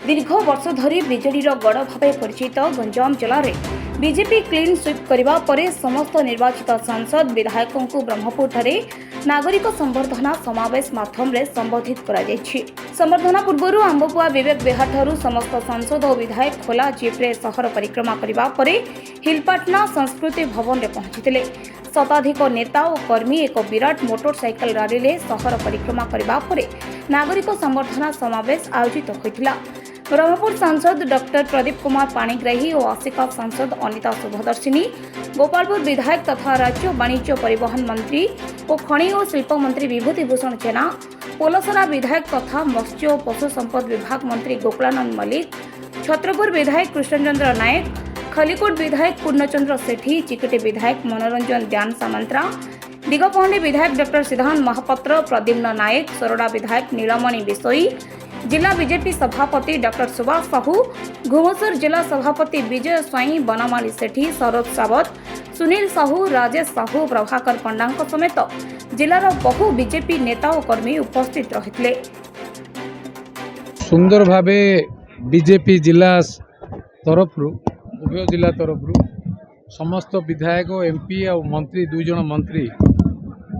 दीर्घ वर्ष धरी बिजेडीर गढ़ भाव परिचित गंजाम जिले में बीजेपी क्लीन स्वीप करने पर समस्त निर्वाचित सांसद विधायकों को ब्रह्मपुर ठारे नागरिक संबर्धना समावेश माध्यम संबोधित संबर्धना पूर्व आंबपुआ विवेक विहार ठारू समस्त सांसद और विधायक खोला जीप्रे सहर परिक्रमा करने पर हिलपाटना संस्कृति भवन में पहुंची शताधिक नेता और कर्मी एक विराट मोटरसाइकेल रैली में सहर परिक्रमा करने पर नागरिक संबर्धना समावेश आयोजित होता। ब्रह्मपुर सांसद डॉक्टर प्रदीप कुमार पाणिग्राही और आसिका सांसद अनिता शुभदर्शिनी, गोपालपुर विधायक तथा राज्य वाणिज्य परिवहन मंत्री और खनि और शिल्प मंत्री विभूति भूषण जेना, पोलसरा विधायक तथा मत्स्य और पशु संपद विभाग मंत्री गोकुलानंद मल्लिक, छत्रपुर विधायक कृष्णचंद्र नायक, खलिकोट विधायक पूर्णचंद्र सेठी, चिकटे विधायक मनोरंजन ध्यान सामंतरा, दिगपहंडी विधायक डॉक्टर सिद्धांत महापात्र, प्रद्युम्न नायक, सोरडा विधायक नीलमणि बिशोई, जिला बीजेपी सभापति डॉक्टर सुभाष साहू, घुमसर जिला सभापति विजय स्वाई, बनमाली सेठी, सरोज सावत, सुनील साहू, राजेश साहू, प्रभाकर पंडा समेत जिलार बहु बीजेपी नेता और कर्मी उपस्थित रहितले। सुंदर भावे बीजेपी जिला तरफ उभय जिला तरफ समस्त विधायक एमपी और मंत्री दुई जन मंत्री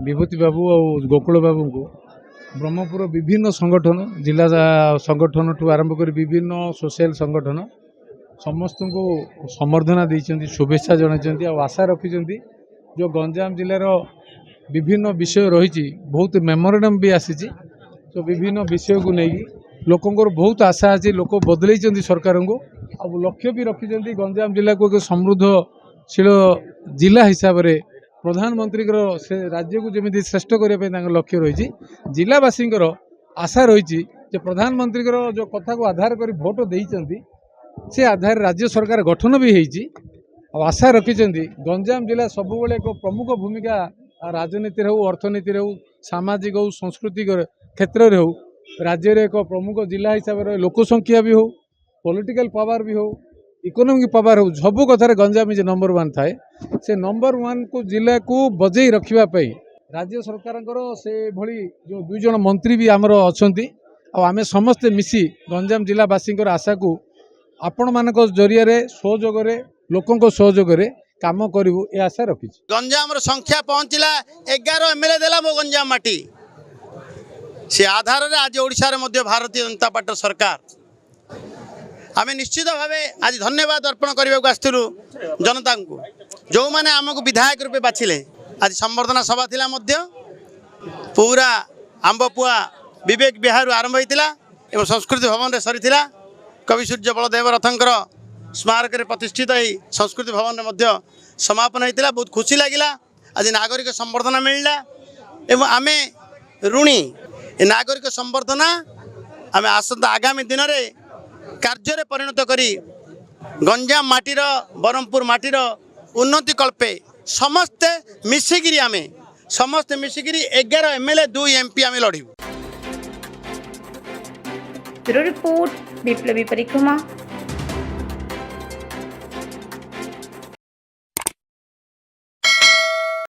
विभूति बाबू और गोकुल बाबू को ब्रह्मपुर विभिन्न संगठन जिला संगठन ठू आरंभ कर विभिन्न सोशल संगठन समस्त को संबर्धना देते शुभेच्छा जन आशा रखिंट जो गंजाम जिलार विभिन्न विषय रही बहुत मेमोरेंडम भी आसी तो विभिन्न विषय को लेकिन लोकंर बहुत आशा अच्छी लोक बदल सरकार को अब लक्ष्य भी रखिंट गंजाम जिला को एक समृद्धशील जिला हिसाब से प्रधानमंत्री से राज्य को जमी श्रेष्ठ करने लक्ष्य रही जिलावासी आशा रही प्रधानमंत्री जो कथा को आधार कर भोट देती से आधार राज्य सरकार गठन भी होती आशा रखिंट गंजाम जिला सब एक प्रमुख भूमिका राजनीति हो अर्थनीति हो सामाजिक हो सांस्कृतिक क्षेत्र में हो राज्य एक प्रमुख जिला हिसाब से लोकसंख्या भी हो पॉलिटिकल पावर भी हो इकोनॉमिक पावर हो सबू कथार गंजाम जे नंबर 1 थाए से नंबर 1 को जिला को बजई रखापी राज्य सरकार से भली जो दुई जन मंत्री भी आमर अच्छा आम समस्ते मिसी गंजाम जिलावासी आशा को आपण मान जरिया सहयोग लोकों सहयोग काम करूँ ये आशा रखी। गंजाम संख्या पहुँचला 11 एमएलए देला मो गंजाम माटी से आधार रे आज ओडिशा रे मध्य भारतीय जनता पार्टी सरकार आम निश्चित भाव आज धन्यवाद अर्पण करने को आसलु जनता को जो मैंने आमको विधायक रूपे बाछिले। आज संबर्धना सभा थिला मध्य पूरा आंबपुआ विवेक विहार आरंभ होता एवं संस्कृति भवन में सरी कवि सूर्य बलदेव रथंकर स्मारक प्रतिष्ठित संस्कृति भवन में मध्य समापन होता बहुत खुशी लगिला। आज नागरिक संबर्धना मिलला एवं आमे ऋणी नागरिक संबर्धना आम आसंता आगामी दिन में कार्य परिणत करी गंजाम माटीर ब्रह्मपुर माटीर उन्नति कल्पे समस्ते मिसिकी आमे समस्ते मिसिकी 11 एमएलए 2 एमपी आमे लड़ू। रिपोर्ट विप्लवी परिक्रमा।